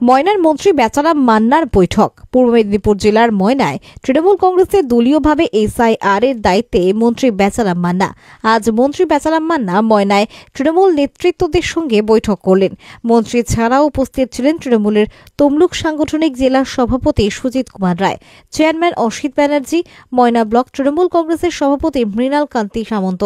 ময়নার মন্ত্রী বেচারাম মান্নার বৈঠক। পূর্ব মেদিনীপুর জেলার ময়নায় তৃণমূল কংগ্রেসের দলীয়ভাবে SIR এর দায়িত্বে মন্ত্রী বেচারাম মান্না। আজ মন্ত্রী বেচারাম মান্না ময়নায় তৃণমূল নেতৃত্বদের সঙ্গে বৈঠক করলেন। মন্ত্রী ছাড়াও উপস্থিত ছিলেন তৃণমূলের তমলুক সাংগঠনিক জেলার সভাপতি সুজিত কুমার রায়, চেয়ারম্যান অসিত ব্যানার্জি, ময়না ব্লক তৃণমূল কংগ্রেসের সভাপতি মৃণাল কান্তি সামন্ত,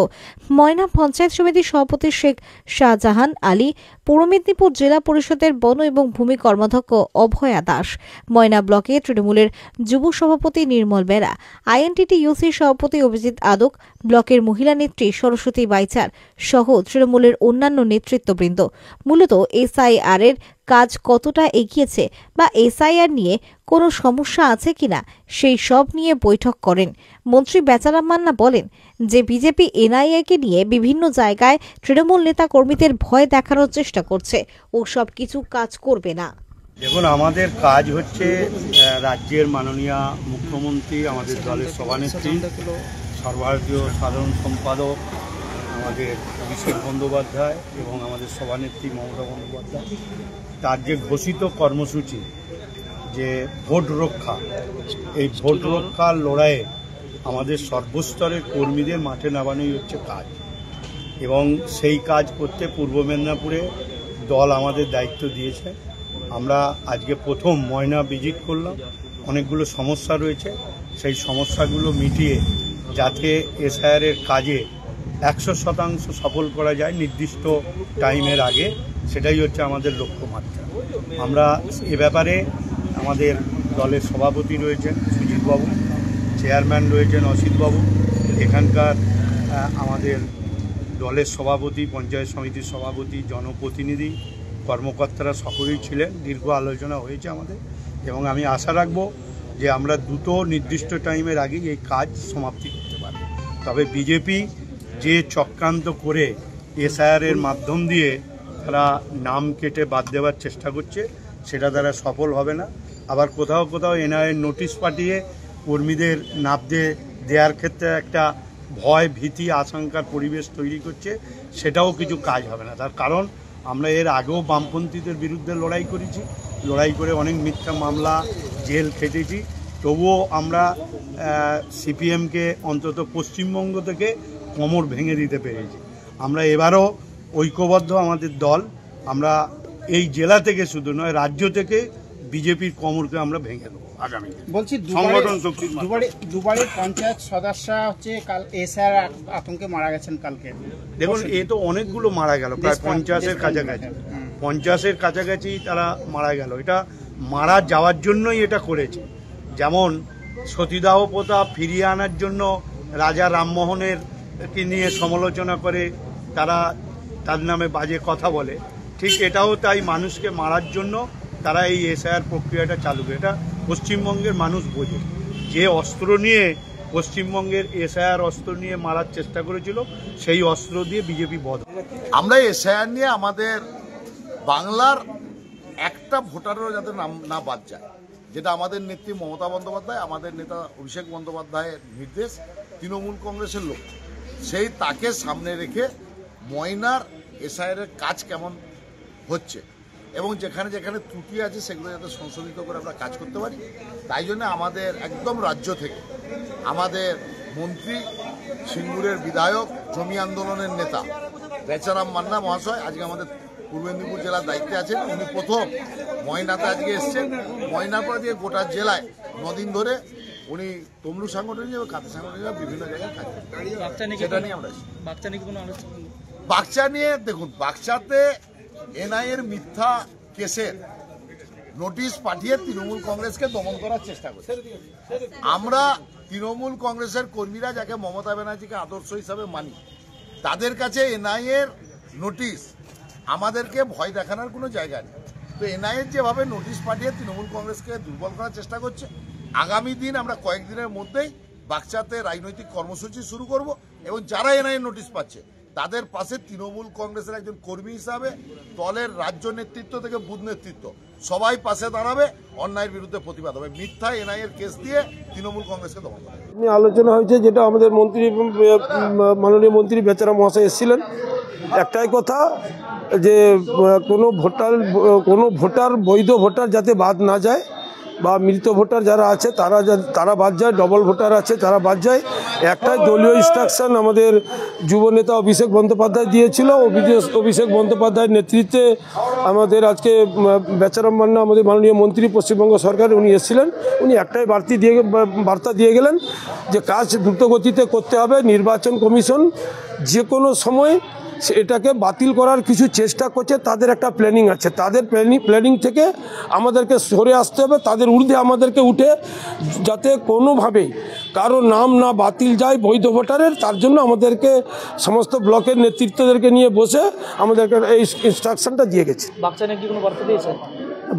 ময়না পঞ্চায়েত সমিতির সভাপতি শেখ শাহজাহান আলী, পূর্ব মেদিনীপুর জেলা পরিষদের বন এবং ভূমি কর্মাধ্যক্ষ অভয়া দাস, ময়না ব্লকে তৃণমূলের যুব সভাপতি নির্মল বেরা, INTTUC সভাপতি অভিজিৎ আদক, ব্লকের মহিলা নেত্রী সরস্বতী বাইচার সহ তৃণমূলের অন্যান্য নেতৃত্ববৃন্দ। মূলত SIR এর কাজ কতটা এগিয়েছে বা SIR নিয়ে কোনো সমস্যা আছে কিনা সেই সব নিয়ে বৈঠক করেন। মন্ত্রী বেচারাম মান্না বলেন যে বিজেপি NIA কে নিয়ে বিভিন্ন জায়গায় তৃণমূল নেতা কর্মীদের ভয় দেখানোর চেষ্টা করছে, ও সব কিছু কাজ করবে না। দেখুন, আমাদের কাজ হচ্ছে রাজ্যের মাননীয় মুখ্যমন্ত্রী, আমাদের দলের সভানেত্রী, সর্বভারতীয় সাধারণ সম্পাদক আমাদের অভিষেক বন্দ্যোপাধ্যায় এবং আমাদের সভানেত্রী মমতা বন্দ্যোপাধ্যায়, তার যে ঘোষিত কর্মসূচি যে ভোট রক্ষা, এই ভোট রক্ষার লড়াইয়ে আমাদের সর্বস্তরের কর্মীদের মাঠে নামানোই হচ্ছে কাজ। এবং সেই কাজ করতে পূর্ব মেদিনীপুরে দল আমাদের দায়িত্ব দিয়েছে। আমরা আজকে প্রথম ময়না ভিজিট করলাম। অনেকগুলো সমস্যা রয়েছে, সেই সমস্যাগুলো মিটিয়ে যাতে SIR এর কাজে 100% সফল করা যায় নির্দিষ্ট টাইমের আগে, সেটাই হচ্ছে আমাদের লক্ষ্যমাত্রা। আমরা এ ব্যাপারে আমাদের দলের সভাপতি রয়েছেন সুজিতবাবু, চেয়ারম্যান রয়েছেন অসিতবাবু, এখানকার আমাদের দলের সভাপতি, পঞ্চায়েত সমিতির সভাপতি, জনপ্রতিনিধি, কর্মকর্তারা সকলেই ছিলেন। দীর্ঘ আলোচনা হয়েছে আমাদের, এবং আমি আশা রাখব যে আমরা দ্রুত নির্দিষ্ট টাইমের আগেই এই কাজ সমাপ্তি করতে পারব। তবে বিজেপি যে চক্রান্ত করে SIR এর মাধ্যম দিয়ে তারা নাম কেটে বাদ দেওয়ার চেষ্টা করছে, সেটা তারা সফল হবে না। আবার কোথাও কোথাও NIA নোটিশ পাঠিয়ে কর্মীদের নাম দেওয়ার ক্ষেত্রে একটা ভয়, ভীতি, আশঙ্কার পরিবেশ তৈরি করছে, সেটাও কিছু কাজ হবে না। তার কারণ আমরা এর আগেও বামপন্থীদের বিরুদ্ধে লড়াই করেছি, লড়াই করে অনেক মিথ্যা মামলা, জেল খেটেছি, তবুও আমরা CPMকে অন্তত পশ্চিমবঙ্গ থেকে কোমর ভেঙে দিতে পেরেছি। আমরা এবারও ঐক্যবদ্ধ আমাদের দল, আমরা এই জেলা থেকে শুধু নয় রাজ্য থেকে বিজেপির কোমরকে আমরা ভেঙে দেবো আগামী। বলছি দুবারের পঞ্চায়েত সদস্য হচ্ছে কাল SIR আতঙ্কে মারা গেছেন কালকে। দেখুন, এ তো অনেকগুলো মারা গেল, প্রায় 50-এর কাছাকাছি, 50-এর কাছাকাছি তারা মারা গেল। এটা মারা যাওয়ার জন্যই এটা করেছে। যেমন সতীদাহ প্রথা ফিরিয়ে আনার জন্য রাজা রামমোহনের নিয়ে সমালোচনা করে তারা তার নামে বাজে কথা বলে, ঠিক এটাও তাই মানুষকে মারার জন্য তারা এই SIR প্রক্রিয়াটা চালু করে। এটা পশ্চিমবঙ্গের মানুষ বোঝে। যে অস্ত্র নিয়ে পশ্চিমবঙ্গের SIR অস্ত্র নিয়ে মারার চেষ্টা করেছিল, সেই অস্ত্র দিয়ে বিজেপি বধ। আমরা SIR নিয়ে আমাদের বাংলার একটা ভোটারেরও যাতে নাম না বাদ যায়, যেটা আমাদের নেত্রী মমতা বন্দ্যোপাধ্যায়, আমাদের নেতা অভিষেক বন্দ্যোপাধ্যায়ের নির্দেশ, তৃণমূল কংগ্রেসের লক্ষ্য, সেই তাকে সামনে রেখে ময়নার SIR এর কাজ কেমন হচ্ছে এবং যেখানে যেখানে ত্রুটি আছে সেগুলো যাতে সংশোধিত করে আমরা কাজ করতে পারি। তাই জন্য আমাদের একদম রাজ্য থেকে আমাদের মন্ত্রী, সিঙ্গুরের বিধায়ক, জমি আন্দোলনের নেতা বেচারাম মান্না মহাশয় আজকে আমাদের পূর্ব মেদিনীপুর জেলার দায়িত্বে আছেন। উনি প্রথম ময়নাতে আজকে এসছেন। ময়নার পর দিয়ে গোটা জেলায় 9 দিন ধরে উনি তমলুক সাংগঠনিক এবং কাঁথি সাংগঠনিক বিভিন্ন জায়গায় কাজ করেন। সেটা নিয়ে আমরা বাগচা নিয়ে দেখুন, বাগচাতে NIA এর মিথ্যা কেসের নোটিশ পাঠিয়ে তৃণমূল কংগ্রেসকে দমন করার চেষ্টা করছে। আমরা তৃণমূল কংগ্রেসের কর্মীরা যাকে মমতা ব্যানার্জিকে আদর্শ হিসাবে মানি, তাদের কাছে NIA এর নোটিশ আমাদেরকে ভয় দেখানোর কোনো জায়গা নেই। তো NIA যেভাবে নোটিশ পাঠিয়ে তৃণমূল কংগ্রেসকে দুর্বল করার চেষ্টা করছে, আগামী দিন আমরা কয়েকদিনের মধ্যেই বাগচাতে রাজনৈতিক কর্মসূচি শুরু করব এবং যারা NIA নোটিশ পাচ্ছে তাদের পাশে তৃণমূল কংগ্রেসের একজন কর্মী হিসাবে দলের রাজ্য নেতৃত্ব থেকে বুথ নেতৃত্ব সবাই পাশে দাঁড়াবে, অন্যায়ের বিরুদ্ধে প্রতিবাদ হবে। মিথ্যা NIA এর কেস দিয়ে তৃণমূল কংগ্রেসকে দমন করা আলোচনা হয়েছে, যেটা আমাদের মন্ত্রী, মাননীয় মন্ত্রী বেচারাম মহাশয় এসেছিলেন। একটাই কথা যে কোনো ভোটার বৈধ ভোটার যাতে বাদ না যায় বা মৃত ভোটার যারা আছে তারা বাদ যায়, ডবল ভোটার আছে তারা বাদ যায়। একটাই দলীয় ইনস্ট্রাকশন আমাদের যুব নেতা অভিষেক বন্দ্যোপাধ্যায় দিয়েছিল। অভিষেক বন্দ্যোপাধ্যায়ের নেতৃত্বে আমাদের আজকে বেচারাম মান্না আমাদের মাননীয় মন্ত্রী পশ্চিমবঙ্গ সরকার উনি এসেছিলেন। উনি একটাই বার্তা দিয়ে গেলেন যে কাজ দ্রুতগতিতে করতে হবে। নির্বাচন কমিশন যে কোনো সময় এটাকে বাতিল করার কিছু চেষ্টা করছে, তাদের একটা প্ল্যানিং আছে। তাদের প্ল্যানিং থেকে আমাদেরকে সরে আসতে হবে, তাদের ঊর্ধ্বে আমাদেরকে উঠে যাতে কোনোভাবেই কারো নাম না বাতিল যায় বৈধ ভোটারের, তার জন্য আমাদেরকে সমস্ত ব্লকের নেতৃত্বদেরকে নিয়ে বসে আমাদেরকে এই ইনস্ট্রাকশনটা দিয়ে গেছে। বাচ্চা নিয়ে কি কোনো বার্তা দিয়েছেন?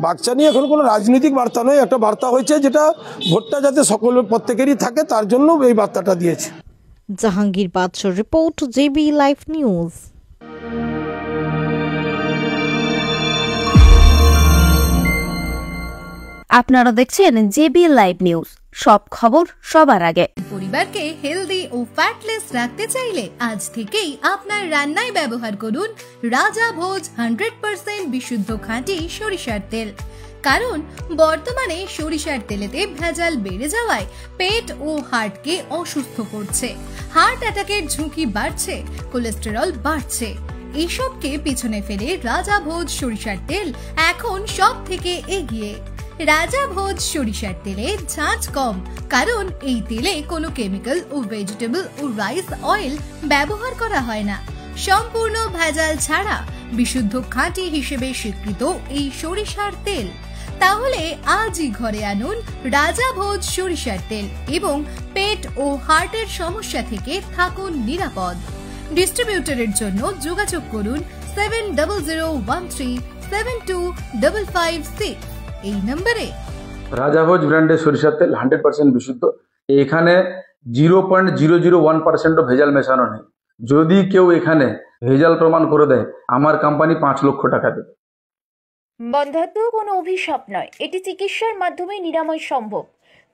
বাচ্চা নিয়ে এখন কোনো রাজনৈতিক বার্তা নয়, একটা বার্তা হয়েছে যেটা ভোটটা যাতে সকলের প্রত্যেকেরই থাকে তার জন্য এই বার্তাটা দিয়েছে। জাহাঙ্গীর বাদশার রিপোর্ট, জেবি লাইভ নিউজ। আপনারা দেখছেন জেবি লাইভ নিউজ, সব খবর সবার আগে। পরিবারকে হেলদি ও ফ্যাটলেস রাখতে চাইলে আজ থেকেই আপনার রান্নায় ব্যবহার করুন রাজা ভোজ 100% বিশুদ্ধ খাঁটি সরিষার তেল। কারণ বর্তমানে সরিষার তেলেতে ভেজাল বেড়ে যাওয়ায় পেট ও হার্টকে অসুস্থ করছে, হার্ট অ্যাটাকের ঝুঁকি বাড়ছে, কোলেস্টেরল বাড়ছে। এসবকে পিছনে ফেলে রাজা ভোজ সরিষার তেল এখন সব থেকে এগিয়ে। রাজা ভোজ সরিষার তেলে ঝাঁঝ কম, কারণ এই তেলে কোনো কেমিক্যাল ও ভেজিটেবল ও রাইস অয়েল ব্যবহার করা হয় না। সম্পূর্ণ ভেজাল ছাড়া বিশুদ্ধ খাঁটি হিসেবে স্বীকৃত এই সরিষার তেল। তাহলে আজই ঘরে আনুন রাজা ভোজ সরিষার তেল এবং পেট ও হার্টের সমস্যা থেকে থাকুন নিরাপদ। ডিস্ট্রিবিউটরের জন্য যোগাযোগ করুন 7013725556 এই নম্বরে। রাজাভোজ ব্র্যান্ডের সরিষার তেল 100% বিশুদ্ধ। এখানে 0.001% ভেজাল মেশানো নেই। যদি কেউ এখানে ভেজাল প্রমাণ করে দেয়, আমার কোম্পানি 5 লক্ষ টাকা দেবে। বন্ধ্যাত্ব কোনো অভিশাপ নয়, এটি চিকিৎসার মাধ্যমে নিরাময় সম্ভব।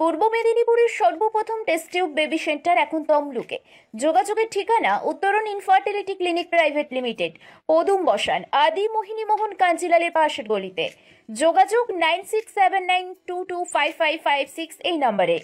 পূর্ব মেদিনীপুরের সর্বপ্রথম টেস্ট টিউব বেবি সেন্টার এখন তমলুকে। যোগাযোগের ঠিকানা উত্তরণ ইনফার্টিলিটি ক্লিনিক প্রাইভেট লিমিটেড, পদুম বসান, আদি মোহিনী মোহন কাঞ্জিলালের পাশের গলিতে। যোগাযোগ 9679225556 এই নম্বরে।